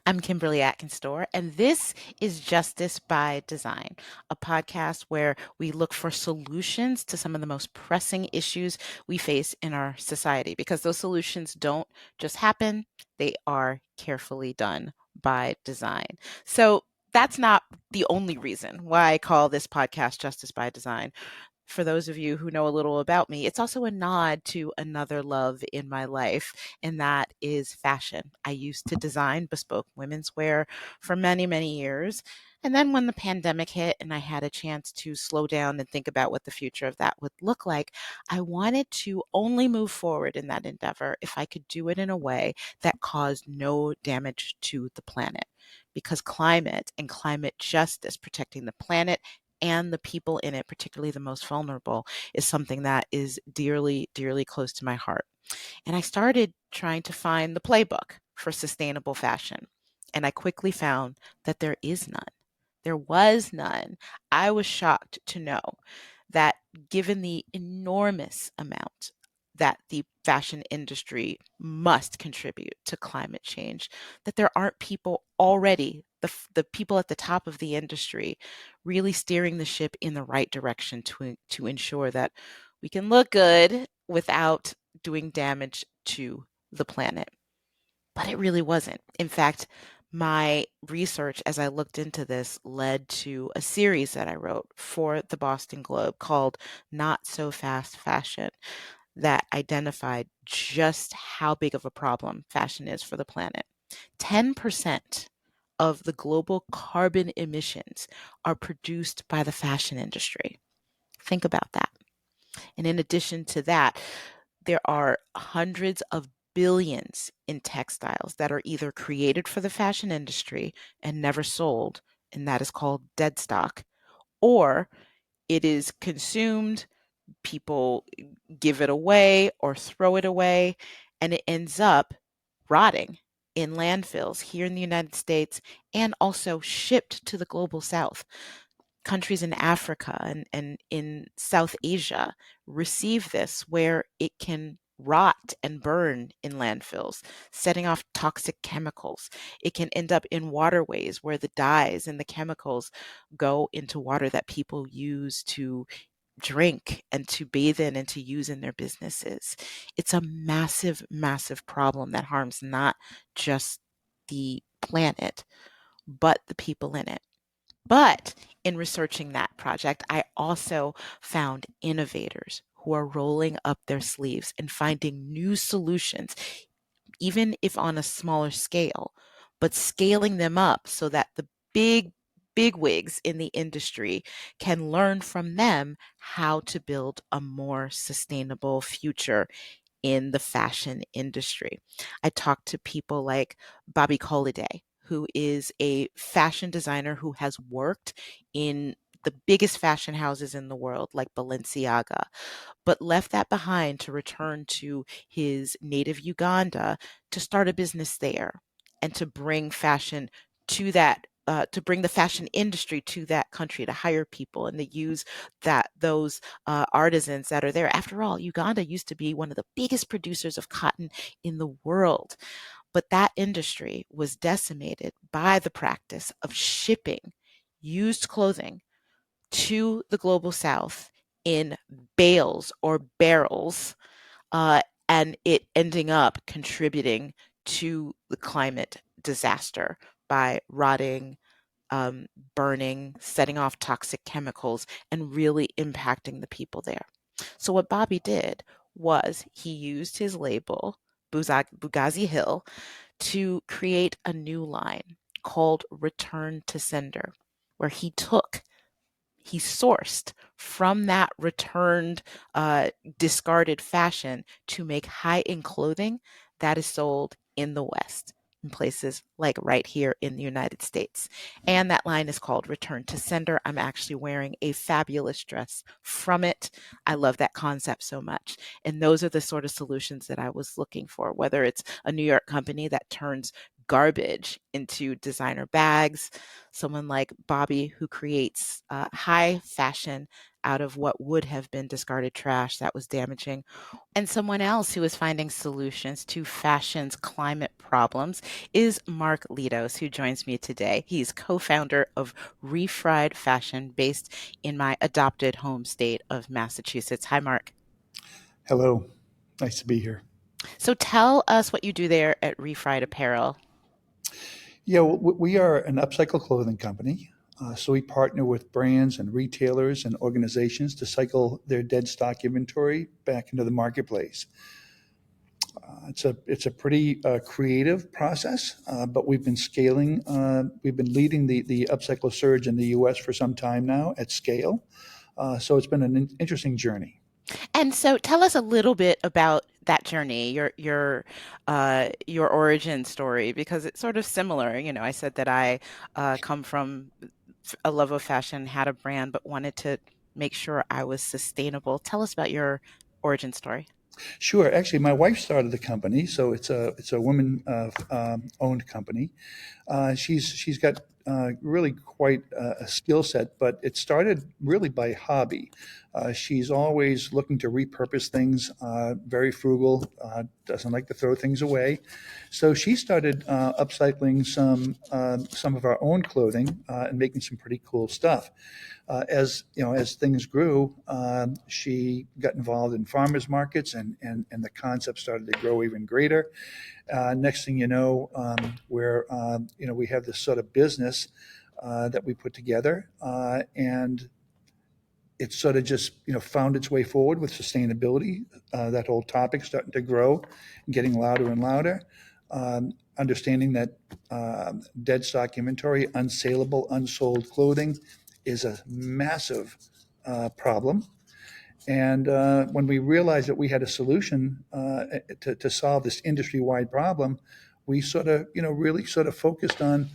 I'm Kimberly Atkinstor, and this is Justice by Design, a podcast where we look for solutions to some of the most pressing issues we face in our society, because those solutions don't just happen, they are carefully done by design. So that's not the only reason why I call this podcast Justice by Design. For those of you who know a little about me, it's also a nod to another love in my life, and that is fashion. I used to design bespoke women's wear for many, many years. And then when the pandemic hit and I had a chance to slow down and think about what the future of that would look like, I wanted to only move forward in that endeavor if I could do it in a way that caused no damage to the planet. Because climate and climate justice, protecting the planet and the people in it, particularly the most vulnerable, is something that is dearly, dearly close to my heart. And I started trying to find the playbook for sustainable fashion. And I quickly found that there is none. There was none. I was shocked to know that given the enormous amount that the fashion industry must contribute to climate change, that there aren't people already, the people at the top of the industry, really steering the ship in the right direction to ensure that we can look good without doing damage to the planet. But it really wasn't. In fact, my research as I looked into this led to a series that I wrote for the Boston Globe called Not So Fast Fashion that identified just how big of a problem fashion is for the planet. 10% of the global carbon emissions are produced by the fashion industry. Think about that. And in addition to that, there are hundreds of billions in textiles that are either created for the fashion industry and never sold, and that is called dead stock, or it is consumed, people give it away or throw it away, and it ends up rotting in landfills here in the United States and also shipped to the global south. Countries in Africa and in South Asia receive this where it can rot and burn in landfills, setting off toxic chemicals. It can end up in waterways where the dyes and the chemicals go into water that people use to drink and to bathe in and to use in their businesses. It's a massive, massive problem that harms not just the planet, but the people in it. But in researching that project, I also found innovators who are rolling up their sleeves and finding new solutions, even if on a smaller scale, but scaling them up so that the big wigs in the industry can learn from them how to build a more sustainable future in the fashion industry. I talked to people like Bobby Holiday, who is a fashion designer who has worked in the biggest fashion houses in the world, like Balenciaga, but left that behind to return to his native Uganda to start a business there and to bring fashion to that. To bring the fashion industry to that country, to hire people and to use those artisans that are there. After all, Uganda used to be one of the biggest producers of cotton in the world, but that industry was decimated by the practice of shipping used clothing to the global south in bales or barrels, uh, and it ending up contributing to the climate disaster by rotting, um, burning, setting off toxic chemicals, and really impacting the people there. So, what Bobby did was he used his label, Bugazi Hill, to create a new line called Return to Sender, where he sourced from that returned, discarded fashion to make high end clothing that is sold in the West, in places like right here in the United States. And that line is called Return to Sender. I'm actually wearing a fabulous dress from it. I love that concept so much. And those are the sort of solutions that I was looking for, whether it's a New York company that turns garbage into designer bags, someone like Bobby who creates high fashion out of what would have been discarded trash that was damaging, and someone else who is finding solutions to fashion's climate problems is Mark Litos, who joins me today. He's co founder of Refried Fashion, based in my adopted home state of Massachusetts. Hi, Mark. Hello. Nice to be here. So tell us what you do there at Refried Apparel. Yeah, we are an upcycle clothing company. So we partner with brands and retailers and organizations to cycle their dead stock inventory back into the marketplace. It's a pretty creative process, but we've been scaling. We've been leading the upcycle surge in the U.S. for some time now at scale. So it's been an interesting journey. And so tell us a little bit about that journey, your origin story, because it's sort of similar. You know, I said that I come from a love of fashion, had a brand, but wanted to make sure I was sustainable. Tell us about your origin story. Sure. Actually, my wife started the company, so it's a woman owned company. She's got really quite a skill set, but it started really by hobby. She's always looking to repurpose things, very frugal, doesn't like to throw things away. So she started upcycling some of our own clothing and making some pretty cool stuff. As you know, as things grew, she got involved in farmers markets, and the concept started to grow even greater. Next thing you know, we have this sort of business that we put together, and it sort of just found its way forward with sustainability. That whole topic starting to grow and getting louder and louder. Understanding that dead stock inventory, unsaleable, unsold clothing, is a massive problem. And when we realized that we had a solution to solve this industry-wide problem, we sort of, really sort of focused on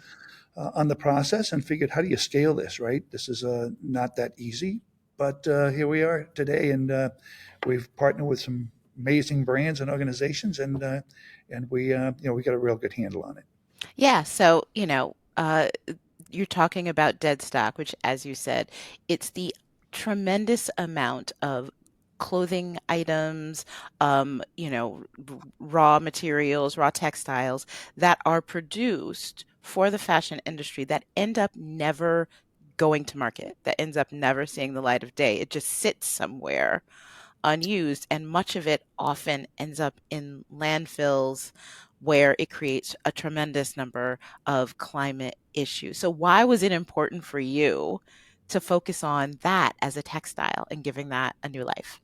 the process and figured, how do you scale this, right? This is not that easy, but here we are today, and we've partnered with some amazing brands and organizations, and we got a real good handle on it. Yeah, so, you're talking about dead stock, which, as you said, it's the tremendous amount of clothing items, raw materials, raw textiles that are produced for the fashion industry that end up never going to market, that ends up never seeing the light of day. It just sits somewhere unused, and much of it often ends up in landfills where it creates a tremendous number of climate issues. So, why was it important for you to focus on that as a textile and giving that a new life?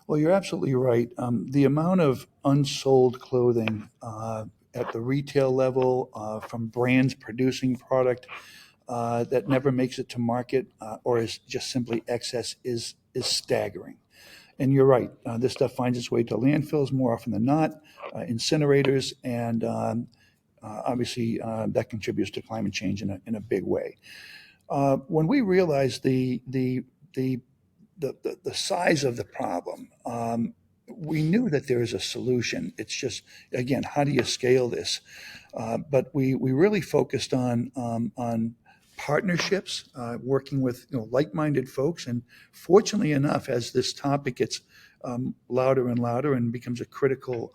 Well, you're absolutely right. The amount of unsold clothing at the retail level from brands producing product that never makes it to market or is just simply excess is staggering. And you're right. This stuff finds its way to landfills more often than not, incinerators, and obviously that contributes to climate change in a big way. When we realized the the size of the problem, we knew that there is a solution. It's just, again, how do you scale this? But we really focused on partnerships, working with like-minded folks, and fortunately enough, as this topic gets louder and louder and becomes a critical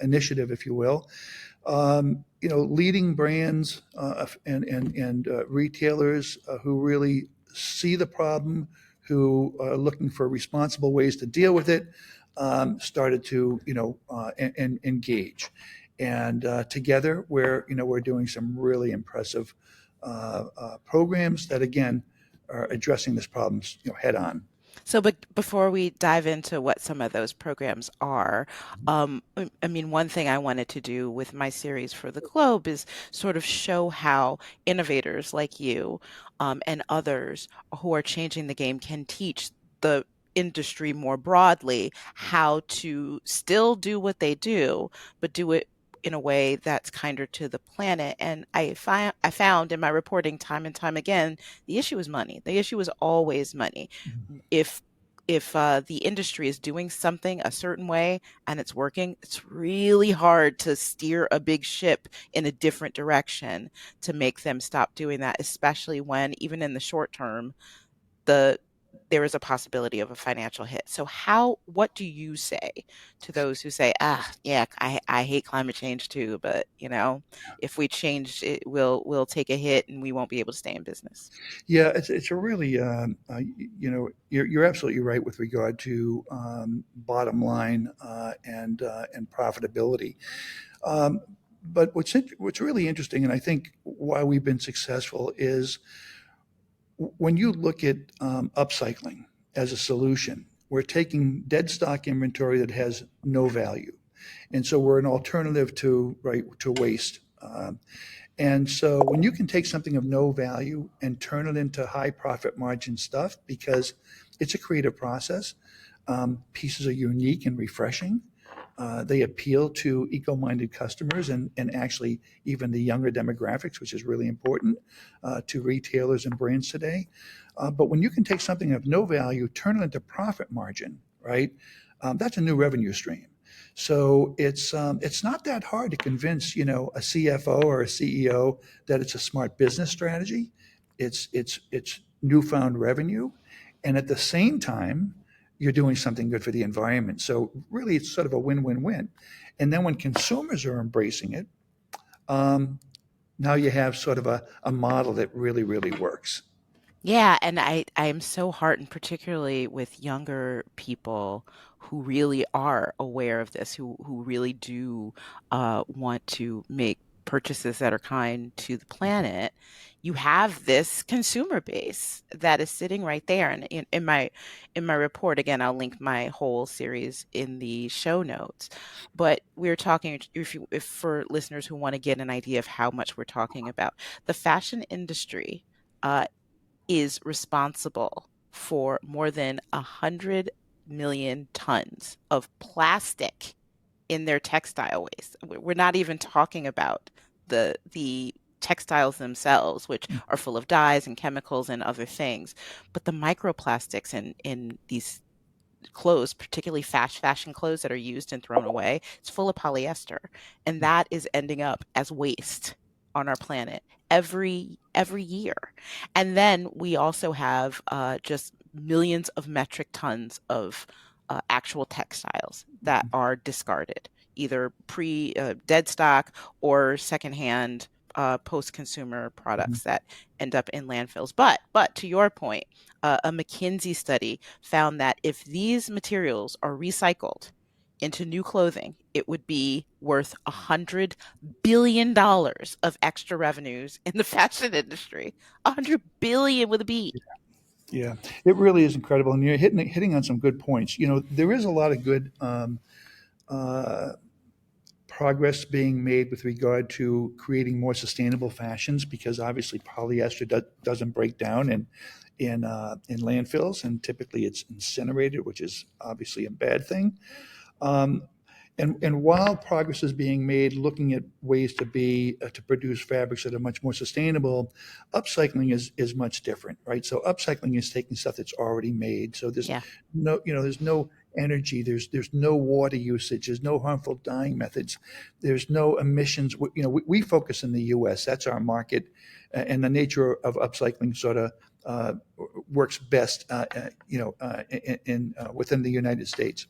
initiative, if you will, leading brands and retailers who really see the problem, who are looking for responsible ways to deal with it, started to engage, and together we're doing some really impressive programs that again are addressing this problem head on. So, but before we dive into what some of those programs are, I mean, one thing I wanted to do with my series for the Globe is sort of show how innovators like you, and others who are changing the game can teach the industry more broadly how to still do what they do, but do it in a way that's kinder to the planet. And I found in my reporting time and time again, the issue is money. The issue is always money. If if the industry is doing something a certain way and it's working, it's really hard to steer a big ship in a different direction to make them stop doing that, especially when even in the short term, the there is a possibility of a financial hit. So what do you say to those who say, yeah, I hate climate change too, but if we change it, we'll take a hit and we won't be able to stay in business. Yeah, it's a really, you're absolutely right with regard to bottom line and profitability. Um, but what's really interesting, and I think why we've been successful, is when you look at upcycling as a solution. We're taking dead stock inventory that has no value, and so we're an alternative to waste. And so when you can take something of no value and turn it into high profit margin stuff, because it's a creative process, pieces are unique and refreshing. They appeal to eco-minded customers and actually even the younger demographics, which is really important to retailers and brands today. But when you can take something of no value, turn it into profit margin, right? That's a new revenue stream. So it's not that hard to convince a CFO or a CEO that it's a smart business strategy. It's newfound revenue, and at the same time, you're doing something good for the environment. So really, it's sort of a win-win-win. And then when consumers are embracing it, um, now you have sort of a model that really works. Yeah, and I am so heartened, particularly with younger people who really are aware of this, who really do want to make purchases that are kind to the planet. You have this consumer base that is sitting right there. And in my report, again, I'll link my whole series in the show notes. But we're talking, if for listeners who want to get an idea of how much we're talking about, the fashion industry. Is responsible for more than 100 million tons of plastic in their textile waste. We're not even talking about the textiles themselves, which are full of dyes and chemicals and other things, but the microplastics in these clothes, particularly fast fashion clothes that are used and thrown away, it's full of polyester, and that is ending up as waste on our planet every year. And then we also have just millions of metric tons of actual textiles that are discarded, either pre dead stock or secondhand post-consumer products that end up in landfills. But to your point, a McKinsey study found that if these materials are recycled into new clothing, it would be worth $100 billion of extra revenues in the fashion industry. 100 billion with a B. Yeah, it really is incredible, and you're hitting on some good points. There is a lot of good uh, progress being made with regard to creating more sustainable fashions, because obviously polyester doesn't break down in landfills, and typically it's incinerated, which is obviously a bad thing. Um, and while progress is being made looking at ways to produce fabrics that are much more sustainable, upcycling is much different, right? So upcycling is taking stuff that's already made. So Yeah, there's no energy, there's no water usage, there's no harmful dyeing methods, there's no emissions. We focus in the U.S. That's our market, and the nature of upcycling sort of works best, within the United States,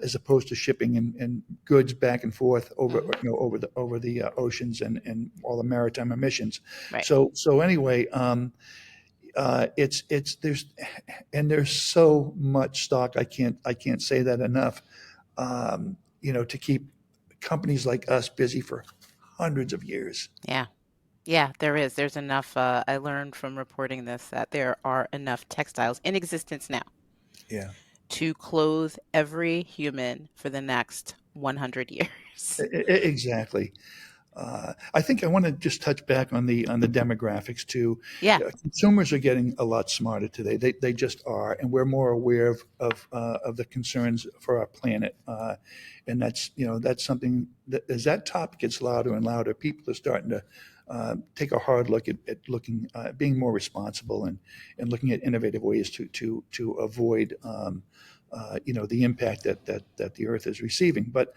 as opposed to shipping and goods back and forth over the oceans and all the maritime emissions. right. So anyway, it's there's so much stock. I can't say that enough. To keep companies like us busy for hundreds of years. Yeah. Yeah, there is. There's enough. I learned from reporting this that there are enough textiles in existence now Yeah, to clothe every human for the next 100 years. exactly. I think I want to just touch back on the demographics too. Yeah. Consumers are getting a lot smarter today. They just are, and we're more aware of the concerns for our planet. And that's something that as that topic gets louder and louder, people are starting to take a hard look at looking being more responsible and looking at innovative ways to avoid. The impact that the earth is receiving. But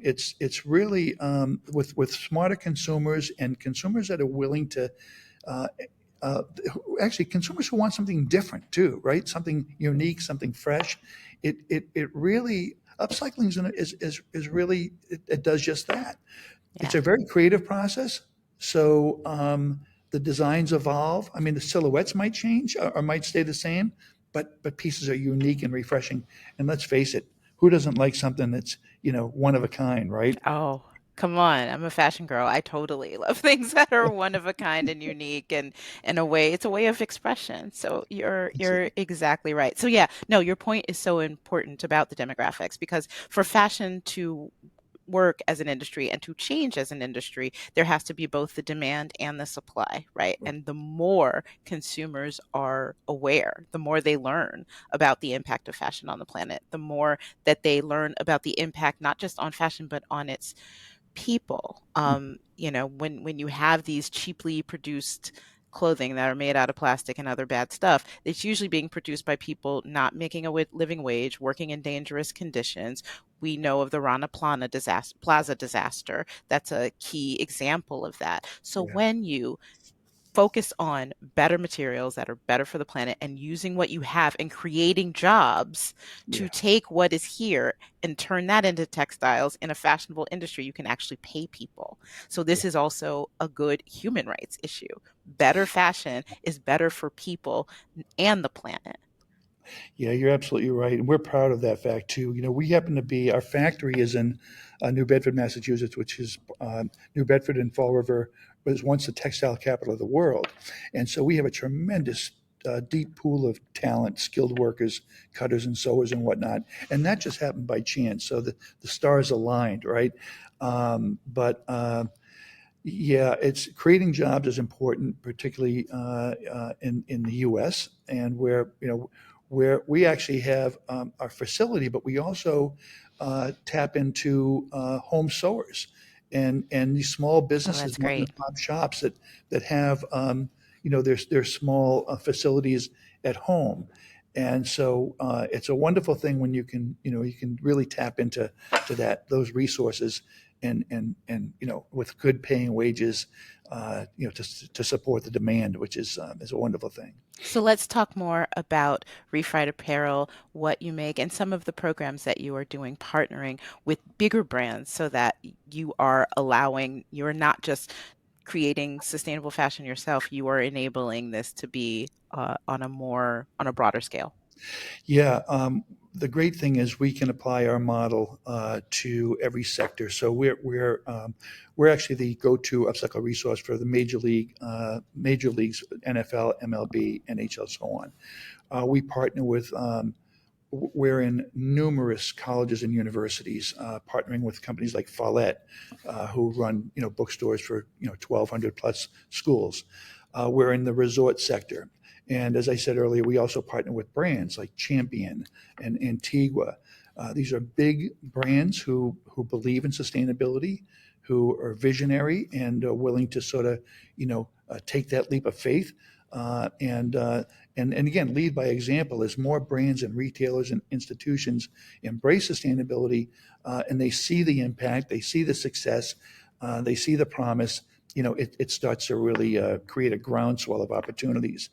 it's really with smarter consumers and consumers that are willing to uh, uh, actually consumers who want something different too, right? Something unique, something fresh. It really upcycling is really it does just that. It's Yeah. a very creative process. So the designs evolve. I mean, the silhouettes might change or might stay the same, but pieces are unique and refreshing. And let's face it, who doesn't like something that's one of a kind, right? Oh, come on. I'm a fashion girl. I totally love things that are one of a kind and unique and in a way, it's a way of expression. So you're exactly right. So yeah, no, your point is so important about the demographics because for fashion to work as an industry and to change as an industry, there has to be both the demand and the supply, right? And the more consumers are aware, the more they learn about the impact of fashion on the planet, the more that they learn about the impact not just on fashion but on its people. When you have these cheaply produced clothing that are made out of plastic and other bad stuff, it's usually being produced by people not making a living wage, working in dangerous conditions. We know of the Rana Plaza disaster. That's a key example of that. So Yeah, when you focus on better materials that are better for the planet and using what you have and creating jobs to yeah, take what is here and turn that into textiles in a fashionable industry, you can actually pay people. So yeah. this is also a good human rights issue. Better fashion is better for people and the planet. Yeah, you're absolutely right, and we're proud of that fact too. We happen to be our factory is in New Bedford, Massachusetts, which is New Bedford and Fall River was once the textile capital of the world, and so we have a tremendous deep pool of talent, skilled workers, cutters and sewers and whatnot, and that just happened by chance. So the stars aligned, right? But Yeah, it's creating jobs is important, particularly in the U.S. and where we actually have our facility, but we also tap into home sewers and these small Oh, businesses, that's mom and great. pop shops that have their small facilities at home. And so it's a wonderful thing when you can really tap into those resources and with good paying wages, to support the demand, which is a wonderful thing. So let's talk more about Refried Apparel, what you make, and some of the programs that you are doing, partnering with bigger brands so that you're not just creating sustainable fashion yourself, you are enabling this to be on a broader scale. Yeah, the great thing is we can apply our model to every sector. So we're actually the go-to upcycle resource for the major leagues, NFL, MLB, NHL, so on. We partner with we're in numerous colleges and universities, partnering with companies like Follett, who run bookstores for 1,200 plus schools. We're in the resort sector, and as I said earlier, we also partner with brands like Champion and Antigua. These are big brands who believe in sustainability, who are visionary and are willing to sort of take that leap of faith and again, lead by example as more brands and retailers and institutions embrace sustainability and they see the impact, they see the success, they see the promise. It starts to really create a groundswell of opportunities.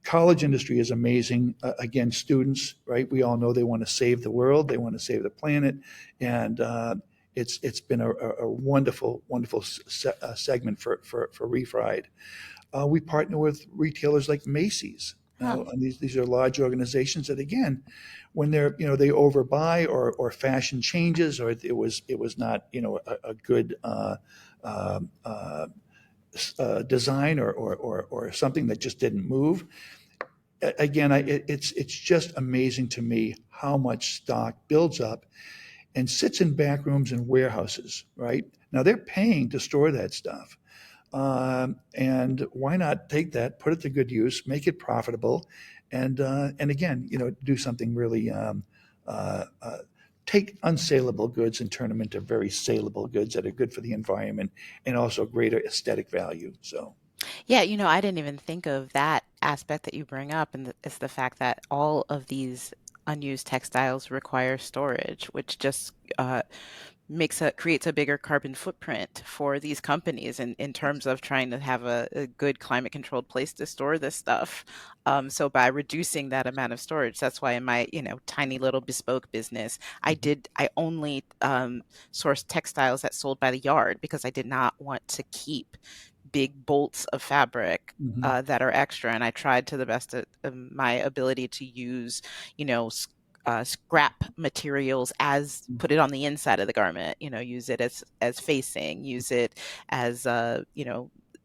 College industry is amazing. Again, students, right? We all know they want to save the world, they want to save the planet, and it's been a wonderful segment for Refried. We partner with retailers like Macy's. Huh. And these are large organizations that, again, when they overbuy or fashion changes or it was not a good design or something that just didn't move. Again, it's just amazing to me how much stock builds up and sits in back rooms and warehouses, right? Now they're paying to store that stuff. And why not take that, put it to good use, make it profitable, and again, do something really uh, uh, take unsaleable goods and turn them into very saleable goods that are good for the environment and also greater aesthetic value. So, Yeah, I didn't even think of that aspect that you bring up, and it's the fact that all of these unused textiles require storage, which just creates a bigger carbon footprint for these companies in terms of trying to have a good climate controlled place to store this stuff. So by reducing that amount of storage, that's why in my, tiny little bespoke business, I only sourced textiles that sold by the yard because I did not want to keep big bolts of fabric mhm, that are extra. And I tried to the best of my ability to use, scrap materials as put it on the inside of the garment. Use it as facing, use it as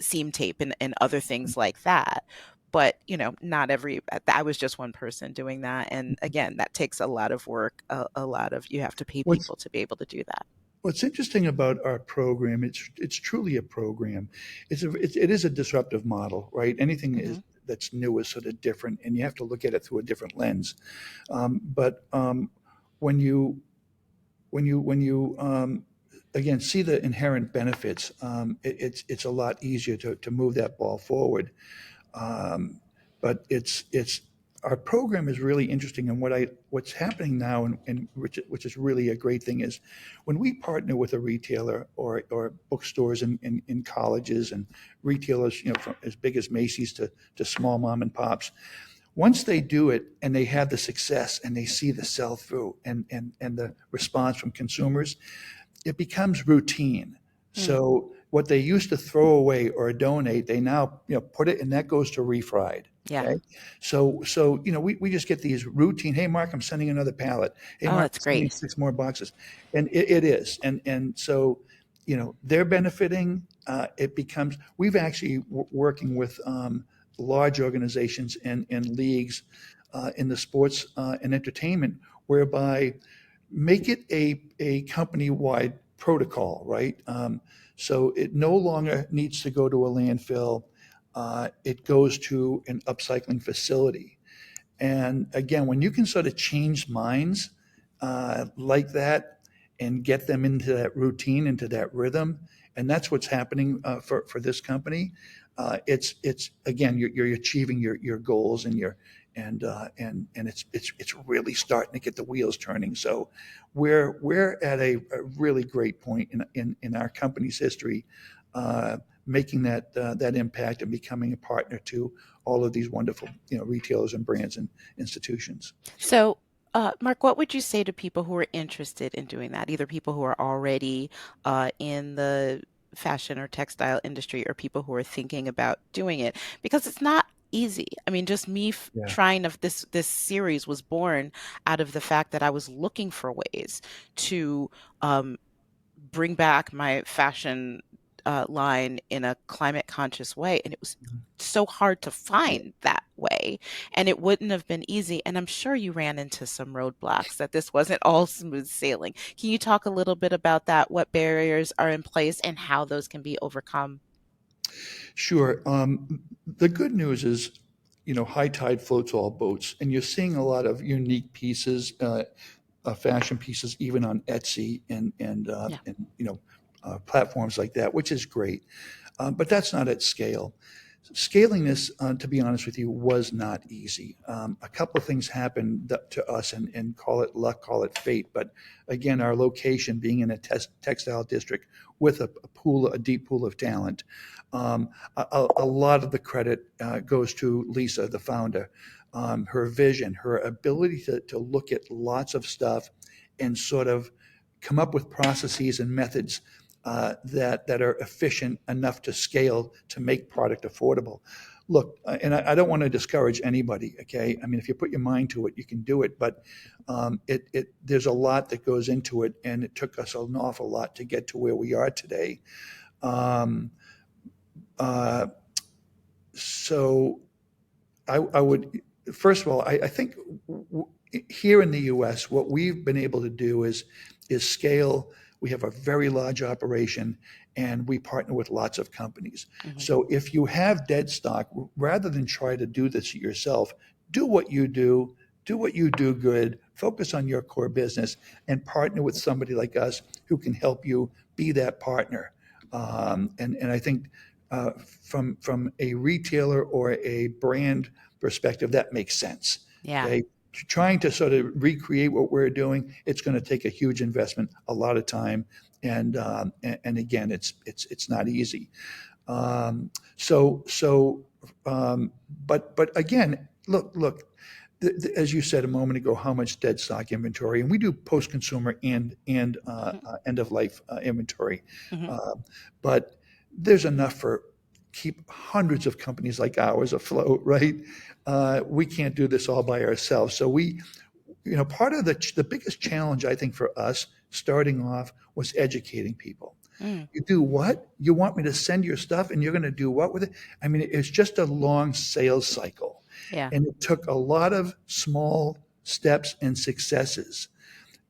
seam tape and other things like that. But not every. I was just one person doing that, and again, that takes a lot of work. A lot of you have to pay what's people to be able to do that. What's interesting about our program, it's truly a program. It is a disruptive model, right? Anything Hmm. is that's new is sort of different, and you have to look at it through a different lens. But when you when you again see the inherent benefits, it's a lot easier to move that ball forward. Um, but it's our program is really interesting, and what's happening now, and which is really a great thing, is when we partner with a retailer or bookstores in colleges and retailers, from as big as Macy's to small mom and pops. Once they do it and they have the success and they see the sell through and the response from consumers, it becomes routine. Hmm. So what they used to throw away or donate, they now put it, and that goes to refried. Yeah. Okay, so we just get these routine. Hey, Mark, I'm sending another pallet. Hey, Oh, Mark, that's I'm sending great. 6 more boxes, and it is, and so they're benefiting. It becomes we've actually working with large organizations and leagues in the sports and entertainment, whereby make it a company-wide protocol, right? So it no longer needs to go to a landfill. It goes to an upcycling facility. And again, when you can sort of change minds like that and get them into that routine, into that rhythm, and that's what's happening for this company. It's again, you're achieving your goals and and it's really starting to get the wheels turning. So we're at a really great point in our company's history, making that impact and becoming a partner to all of these wonderful retailers and brands and institutions. So, Mark, what would you say to people who are interested in doing that? Either people who are already in the fashion or textile industry or people who are thinking about doing it because it's not easy. I mean, just me Yeah. trying to this series was born out of the fact that I was looking for ways to um, bring back my fashion line in a climate conscious way. And it was so hard to find that way. And it wouldn't have been easy. And I'm sure you ran into some roadblocks, that this wasn't all smooth sailing. Can you talk a little bit about that? What barriers are in place and how those can be overcome? Sure. The good news is, high tide floats all boats, and you're seeing a lot of unique pieces, fashion pieces, even on Etsy Yeah. and platforms like that, which is great. But that's not at scale. Scaling this, to be honest with you, was not easy. A couple of things happened to us, and call it luck, call it fate. But again, our location being in a textile district with a deep pool of talent, a lot of the credit goes to Lisa, the founder. Her vision, her ability to look at lots of stuff and sort of come up with processes and methods that are efficient enough to scale to make product affordable. Look, and I don't want to discourage anybody. Okay, I mean, if you put your mind to it, you can do it. But there's a lot that goes into it, and it took us an awful lot to get to where we are today. Um, uh, so I would first of all, I think here in the U.S., what we've been able to do is is scale. We have a very large operation, and we partner with lots of companies. Hmm. So if you have dead stock, rather than try to do this yourself, do what you do, do what you do good, focus on your core business, and partner with somebody like us who can help you be that partner. And I think from a retailer or a brand perspective, that makes sense. Yeah. Okay, trying to sort of recreate what we're doing, it's going to take a huge investment, a lot of time, and again, it's not easy. Um, so, but again, look, as you said a moment ago, how much dead stock inventory, and we do post consumer and Hmm. end of life inventory, Hmm. uh, but there's enough for keep hundreds of companies like ours afloat, right? We can't do this all by ourselves, so part of the biggest challenge I think for us starting off was educating people. Mm. You do what? You want me to send your stuff and you're going to do what with it? I mean, it's just a long sales cycle. Yeah. And it took a lot of small steps and successes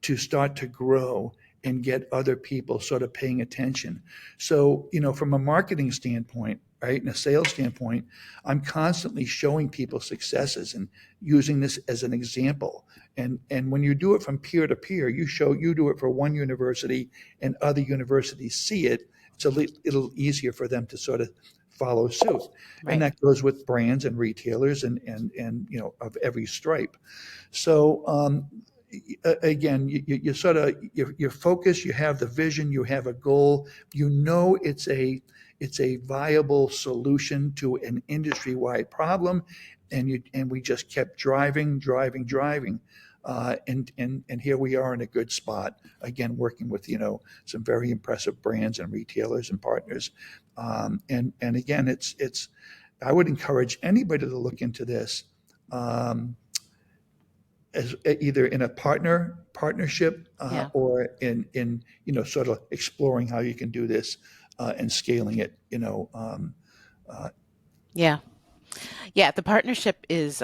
to start to grow and get other people sort of paying attention. So, from a marketing standpoint, right, and a sales standpoint, I'm constantly showing people successes and using this as an example. And when you do it from peer to peer, you do it for one university and other universities see it. It's a little easier for them to sort of follow suit. And Right. that goes with brands and retailers and of every stripe. So again, you sort of you're focused, you have the vision, you have a goal, it's a viable solution to an industry-wide problem, and we just kept driving. And here we are in a good spot again, working with some very impressive brands and retailers and partners. And again, it's I would encourage anybody to look into this. As either in a partnership Yeah. or in sort of exploring how you can do this and scaling it. Yeah. Yeah, the partnership is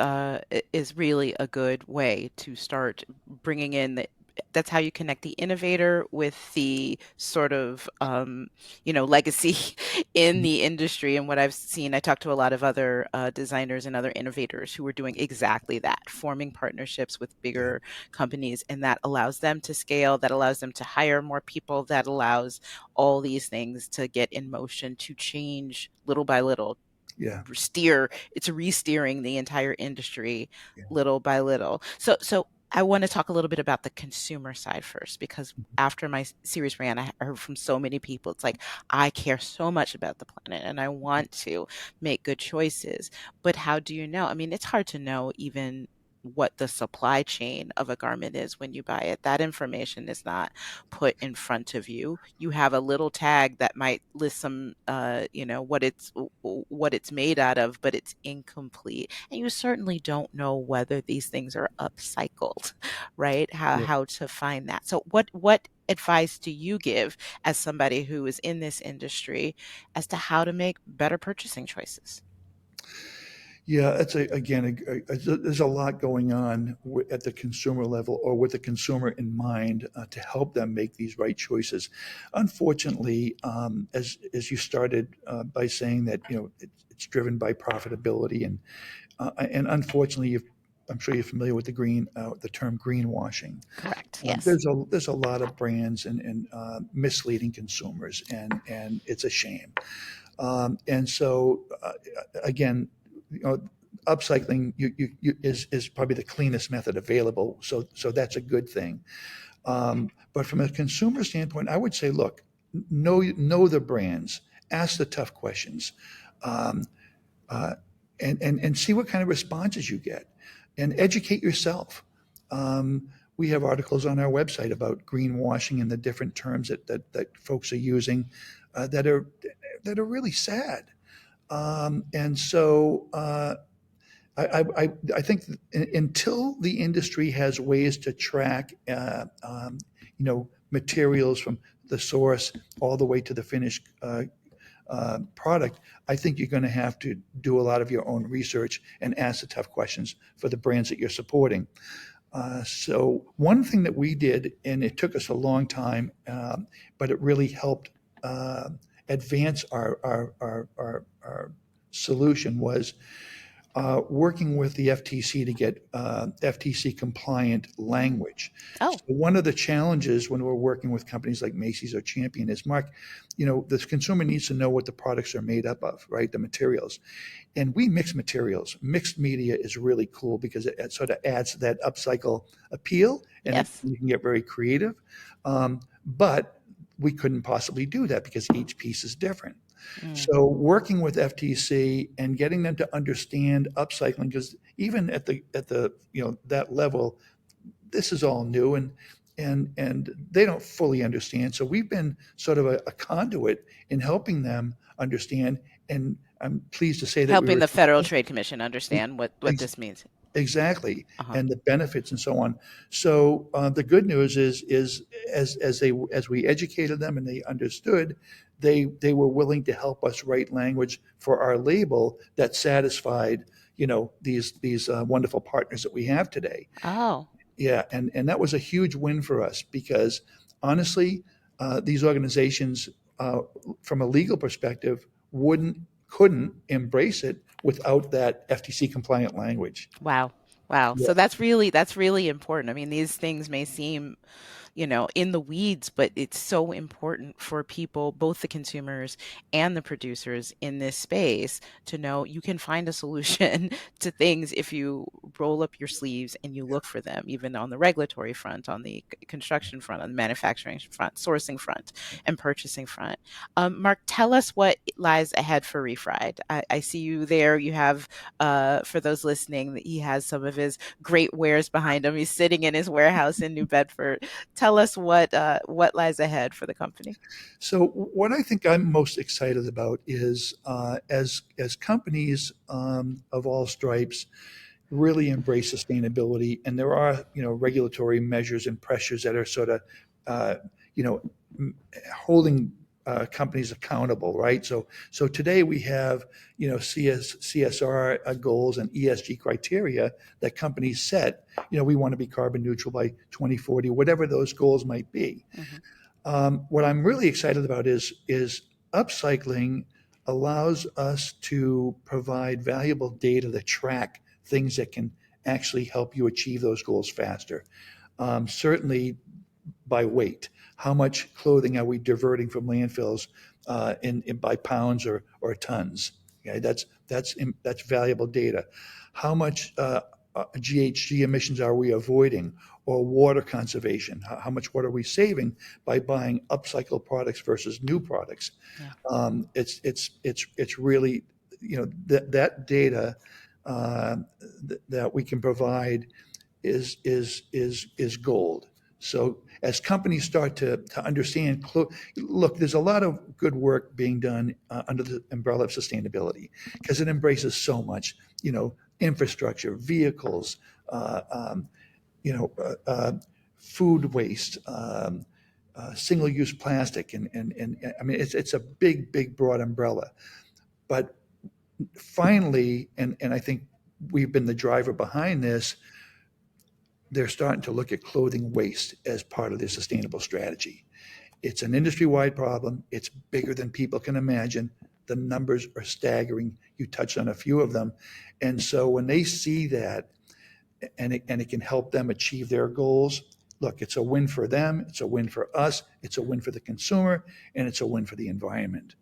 really a good way to start bringing in that's how you connect the innovator with the sort of legacy in the industry. And what I've seen, I talked to a lot of other designers and other innovators who are doing exactly that, forming partnerships with Yeah, bigger companies, and that allows them to scale, that allows them to hire more people, that allows all these things to get in motion to change little by little, yeah, it's re-steering the entire industry yeah. little by little. So I want to talk a little bit about the consumer side first, because after my series ran, I heard from so many people. It's like, I care so much about the planet and I want to make good choices. But how do you know? I mean, it's hard to know even what the supply chain of a garment is when you buy it. That information is not put in front of you. You have a little tag that might list some, what it's made out of, but it's incomplete. And you certainly don't know whether these things are upcycled, right? How Yeah. how to find that. So what advice do you give as somebody who is in this industry as to how to make better purchasing choices? Yeah, there's a lot going on at the consumer level or with the consumer in mind to help them make these right choices. Unfortunately, as you started by saying that it's driven by profitability and unfortunately, I'm sure you're familiar with the term greenwashing. Correct. Yes. There's a lot of brands and misleading consumers, and it's a shame. And so, again, you know, upcycling is probably the cleanest method available. So that's a good thing. But from a consumer standpoint, I would say, look, know the brands, ask the tough questions, um, uh, and see what kind of responses you get, and educate yourself. We have articles on our website about greenwashing and the different terms that folks are using that are really sad. And so I think until the industry has ways to track, materials from the source all the way to the finished product, I think you're going to have to do a lot of your own research and ask the tough questions for the brands that you're supporting. So one thing that we did, and it took us a long time, but it really helped uh, advance our solution was working with the FTC to get FTC compliant Mm. language. So Oh, one of the challenges when we're working with companies like Macy's or Champion is, Mark, the consumer needs to know what the products are made up of, right? The materials. And we mix materials. Mixed media is really cool because it sort of adds that upcycle appeal, and yes. you can get very creative. But we couldn't possibly do that because each piece is different. Mm. So working with FTC and getting them to understand upcycling, because even at the that level, this is all new, and they don't fully understand. So we've been sort of a conduit in helping them understand. And I'm pleased to say that we Helping were the Federal Trade Commission understand what ex- this means. exactly, Uh-huh. and the benefits and so on. So the good news is as we educated them and they understood, they were willing to help us write language for our label that satisfied these wonderful partners that we have today. Oh, Yeah, and that was a huge win for us because honestly, these organizations, uh, from a legal perspective, wouldn't couldn't embrace it without that FTC compliant language. wow. Wow. Yeah. So that's really important. I mean, these things may seem in the weeds, but it's so important for people, both the consumers and the producers in this space, to know you can find a solution to things if you roll up your sleeves and you look for them, even on the regulatory front, on the construction front, on the manufacturing front, sourcing front, and purchasing front. Mark, tell us what lies ahead for Refried. I see you there. You have, for those listening, he has some of his great wares behind him. He's sitting in his warehouse in New Bedford. Tell us what lies ahead for the company. So what I think I'm most excited about is as companies of all stripes really embrace sustainability, and there are regulatory measures and pressures that are sort of uh, you know holding companies accountable, right? So today we have CSR goals and ESG criteria that companies set. We want to be carbon neutral by 2040, whatever those goals might be. Mhm. What I'm really excited about is upcycling allows us to provide valuable data that track things that can actually help you achieve those goals faster. Certainly by weight. How much clothing are we diverting from landfills by pounds or tons? Okay, that's valuable data. How much GHG emissions are we avoiding, or water conservation? How much water are we saving by buying upcycled products versus new products? Yeah. It's really that data uh, that we can provide is gold. So as companies start to understand, look, there's a lot of good work being done under the umbrella of sustainability because it embraces so much, infrastructure, vehicles, uh, um, you know, uh, uh, food waste, single-use plastic, and I mean it's a big broad umbrella. But finally, and I think we've been the driver behind this, they're starting to look at clothing waste as part of their sustainable strategy. It's an industry wide problem. It's bigger than people can imagine. The numbers are staggering. You touched on a few of them. And so when they see that and it can help them achieve their goals, look, it's a win for them. It's a win for us. It's a win for the consumer. And it's a win for the environment.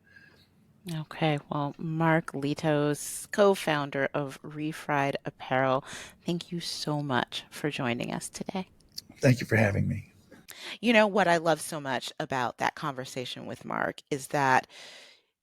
Okay. Well, Mark Litos, co-founder of Refried Apparel, thank you so much for joining us today. Thank you for having me. What I love so much about that conversation with Mark is that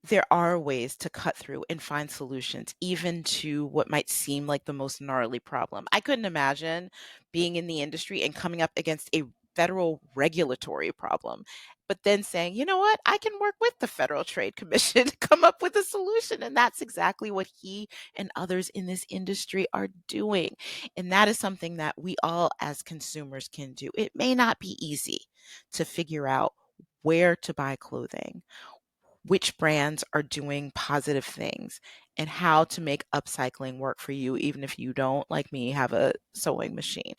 there are ways to cut through and find solutions, even to what might seem like the most gnarly problem. I couldn't imagine being in the industry and coming up against a federal regulatory problem, but then saying, you know what, I can work with the Federal Trade Commission to come up with a solution. And that's exactly what he and others in this industry are doing. And that is something that we all as consumers can do. It may not be easy to figure out where to buy clothing, which brands are doing positive things. and how to make upcycling work for you, even if you don't, like me, have a sewing machine.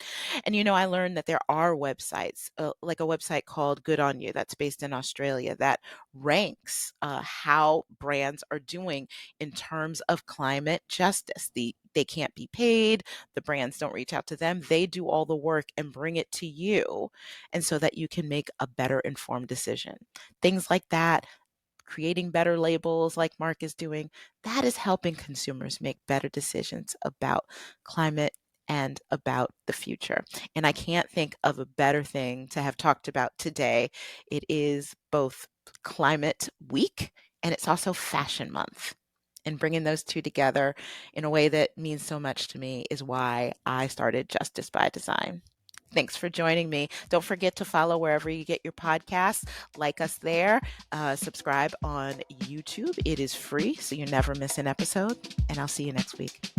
And I learned that there are websites, like a website called Good On You, that's based in Australia, that ranks how brands are doing in terms of climate justice. They can't be paid, the brands don't reach out to them, they do all the work and bring it to you, and so that you can make a better informed decision. Things like that, creating better labels like Mark is doing, that is helping consumers make better decisions about climate and about the future. And I can't think of a better thing to have talked about today. It is both Climate Week and it's also Fashion Month. And bringing those two together in a way that means so much to me is why I started Justice by Design. Thanks for joining me. Don't forget to follow wherever you get your podcasts. Like us there. Subscribe on YouTube. It is free, so you never miss an episode. And I'll see you next week.